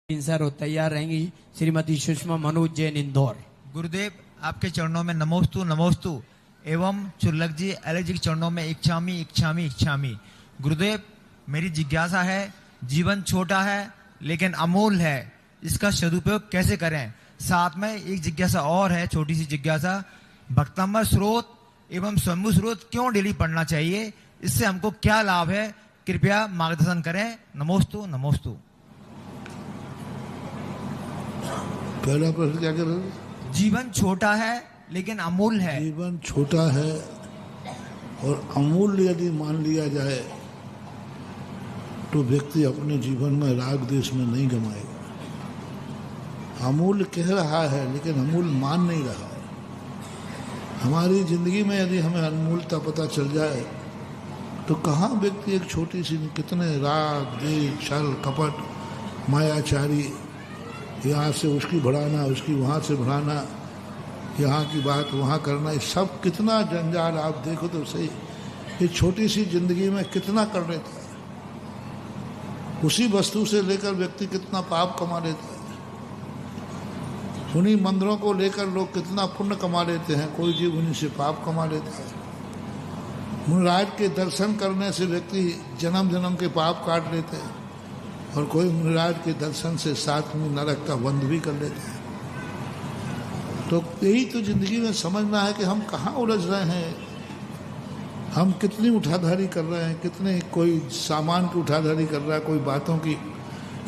Sir और तैयार रहेंगी श्रीमती सुषमा मनोज जैन इंदौर। गुरुदेव आपके चरणों में नमोस्तु नमोस्तु एवं चुल्लक जी अलग जी के चरणों में इच्छामी इच्छामी इच्छामी। गुरुदेव मेरी जिज्ञासा है, जीवन छोटा है लेकिन अमूल है, इसका सदुपयोग कैसे करें? साथ में एक जिज्ञासा और है, छोटी सी जिज्ञासा, भक्तम्बर स्रोत एवं स्वयंभू स्रोत क्यों डेली पढ़ना चाहिए? इससे हमको क्या लाभ है? कृपया मार्गदर्शन करें। नमोस्तु नमोस्तु। पहला प्रश्न क्या कर रहे हैं? जीवन छोटा है लेकिन अमूल है। जीवन छोटा है और अमूल्य यदि मान लिया जाए तो व्यक्ति अपने जीवन में राग देश में नहीं गमाएगा। अमूल्य कह रहा है लेकिन अमूल्य मान नहीं रहा है। हमारी जिंदगी में यदि हमें अनमूलता पता चल जाए तो कहाँ व्यक्ति एक छोटी सी, कितने राग देश छल कपट मायाचारी, यहाँ से उसकी बढ़ाना, उसकी वहाँ से बढ़ाना, यहाँ की बात वहाँ करना, ये सब कितना जंजाल आप देखो तो सही। ये छोटी सी जिंदगी में कितना कर लेता है। उसी वस्तु से लेकर व्यक्ति कितना पाप कमा लेता है। उन्हीं मंदिरों को लेकर लोग कितना पुण्य कमा लेते हैं, कोई जीव उन्हीं से पाप कमा लेता है। मुनिराज के दर्शन करने से व्यक्ति जन्म जन्म के पाप काट लेते हैं और कोई मुनिराज के दर्शन से साथ में नरक का बंध भी कर लेते हैं। तो यही तो जिंदगी में समझना है कि हम कहाँ उलझ रहे हैं, हम कितनी उठाधारी कर रहे हैं, कितने कोई सामान की उठाधारी कर रहा है, कोई बातों की।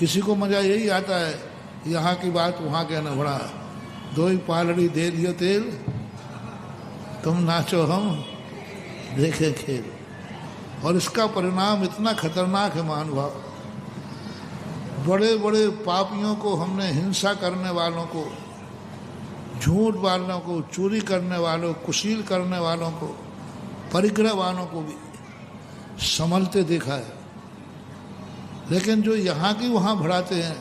किसी को मजा यही आता है, यहाँ की बात वहाँ कहना बड़ा, दो ही पालड़ी दे दियो तेल, तुम नाचो हम देखे खेल। और इसका परिणाम इतना खतरनाक है महानुभाव। बड़े बड़े पापियों को हमने, हिंसा करने वालों को, झूठ वालों को, चोरी करने वालों, कुशील करने वालों को, परिग्रह वालों को भी संभलते देखा है। लेकिन जो यहाँ की वहाँ बढ़ाते हैं,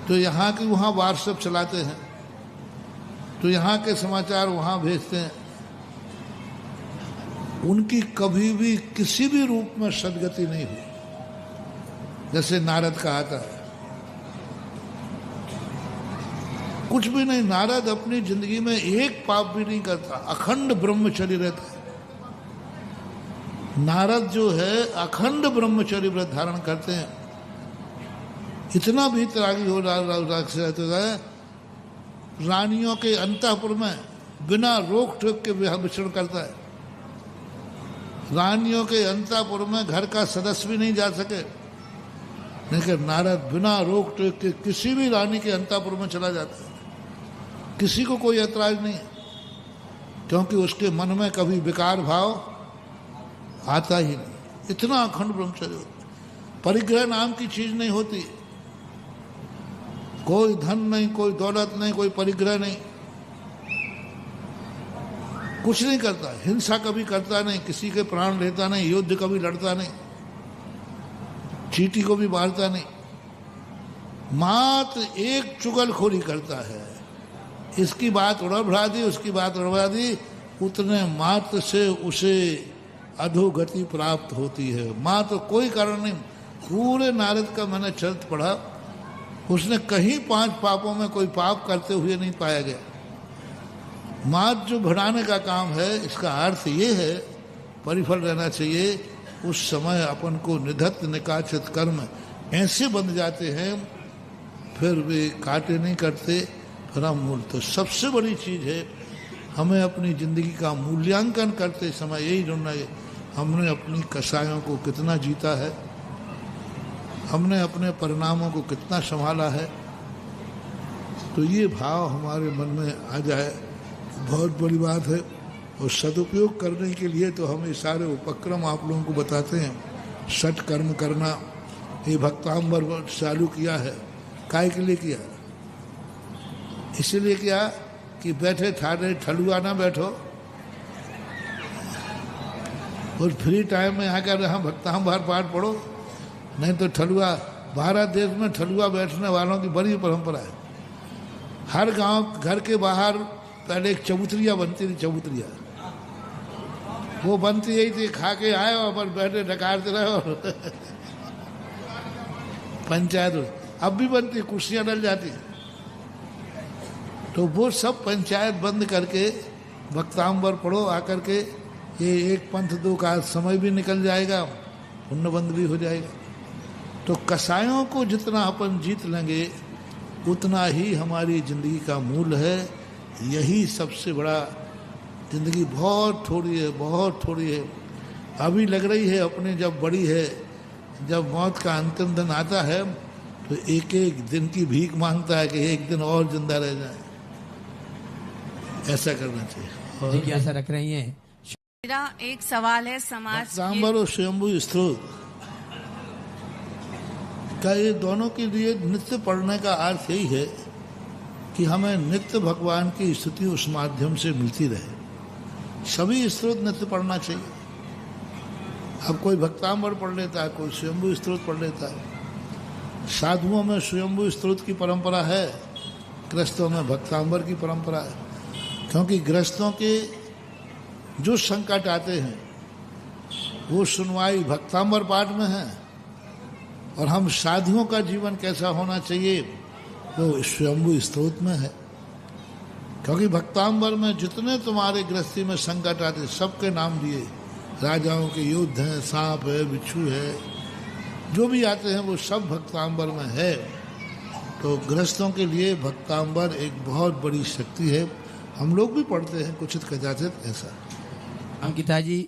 तो यहाँ की वहाँ व्हाट्सएप चलाते हैं, तो यहाँ के समाचार वहाँ भेजते हैं, उनकी कभी भी किसी भी रूप में सदगति नहीं हुई। जैसे नारद का आता है, कुछ भी नहीं, नारद अपनी जिंदगी में एक पाप भी नहीं करता, अखंड ब्रह्मचर्य रहता है। नारद जो है अखंड ब्रह्मचर्य व्रत धारण करते हैं। इतना भी त्यागी हो रहता है, रानियों के अंतःपुर में बिना रोक टोक के विचरण करता है। रानियों के अंतःपुर में घर का सदस्य भी नहीं जा सके, लेकिन नारद बिना रोक टोक के किसी भी रानी के अंतःपुर में चला जाता है। किसी को कोई ऐतराज नहीं, क्योंकि उसके मन में कभी विकार भाव आता ही नहीं। इतना अखंड ब्रह्मचर्य होता। परिग्रह नाम की चीज नहीं होती, कोई धन नहीं, कोई दौलत नहीं, कोई परिग्रह नहीं, कुछ नहीं करता, हिंसा कभी करता नहीं, किसी के प्राण लेता नहीं, युद्ध कभी लड़ता नहीं, चींटी को भी मारता नहीं, मात्र एक चुगलखोरी करता है। इसकी बात उड़ा बढ़ा दी, उसकी बात उड़ा दी, उतने मात्र से उसे अधोगति प्राप्त होती है। मात्र कोई कारण नहीं। पूरे नारद का मैंने चरित्र पढ़ा, उसने कहीं 5 पापों में कोई पाप करते हुए नहीं पाया गया। मात्र जो बढ़ाने का काम है, इसका अर्थ ये है, परिफल रहना चाहिए। उस समय अपन को निधत्त निकाचित कर्म ऐसे बन जाते हैं, फिर वे काटे नहीं करते, फिर हम मूल। तो सबसे बड़ी चीज़ है, हमें अपनी ज़िंदगी का मूल्यांकन करते समय यही ढूंढना है, हमने अपनी कसायों को कितना जीता है, हमने अपने परिणामों को कितना संभाला है। तो ये भाव हमारे मन में आ जाए, बहुत बड़ी बात है। और सदुपयोग करने के लिए तो हम ये सारे उपक्रम आप लोगों को बताते हैं। सठ कर्म करना, ये भक्तांबर चालू किया है, काय के लिए किया? इसीलिए किया कि बैठे ठाड़े ठलुआ ना बैठो, और फ्री टाइम में आकर यहाँ भक्तांबर पाठ पढ़ो। नहीं तो ठलुआ, भारत देश में ठलुआ बैठने वालों की बड़ी परंपरा है। हर गांव, घर के बाहर पहले एक चबूतरिया बनती थी, चबूतरिया वो बनती यही थी, खा के आए और बैठे डकारते रहे और पंचायत। अब भी बनती, कुर्सियां डल जाती। तो वो सब पंचायत बंद करके भक्तांबर पढ़ो आकर के, ये एक पंथ दो का समय भी निकल जाएगा, पुण्य बंद भी हो जाएगा। तो कसायों को जितना अपन जीत लेंगे उतना ही हमारी जिंदगी का मूल है। यही सबसे बड़ा, जिंदगी बहुत थोड़ी है, बहुत थोड़ी है। अभी लग रही है अपने, जब बड़ी है, जब मौत का अंतिम दिन आता है तो एक एक दिन की भीख मांगता है कि एक दिन और जिंदा रह जाए। ऐसा करना चाहिए। जिज्ञासा रख रही हैं। मेरा एक सवाल है समाज भक्तांबर और स्वयंभू स्त्रोत का, ये दोनों के लिए नित्य पढ़ने का अर्थ यही है कि हमें नित्य भगवान की स्तुति उस माध्यम से मिलती रहे। सभी स्त्रोत नित्य पढ़ना चाहिए। अब कोई भक्तांबर पढ़ लेता है, कोई स्वयंभू स्त्रोत पढ़ लेता है। साधुओं में स्वयंभू स्त्रोत की परंपरा है, गृहस्थों में भक्तांबर की परंपरा है। क्योंकि गृहस्थों के जो संकट आते हैं वो सुनवाई भक्तांबर पाठ में है, और हम साधुओं का जीवन कैसा होना चाहिए वो स्वयंभू स्त्रोत में है। क्योंकि भक्तांबर में जितने तुम्हारे गृहस्थी में संकट आते सबके नाम दिए, राजाओं के युद्ध हैं, सांप है, बिच्छू है, जो भी आते हैं वो सब भक्तांबर में है। तो गृहस्थों के लिए भक्तांबर एक बहुत बड़ी शक्ति है। हम लोग भी पढ़ते हैं कुछ कदाचित ऐसा। अंकिता जी,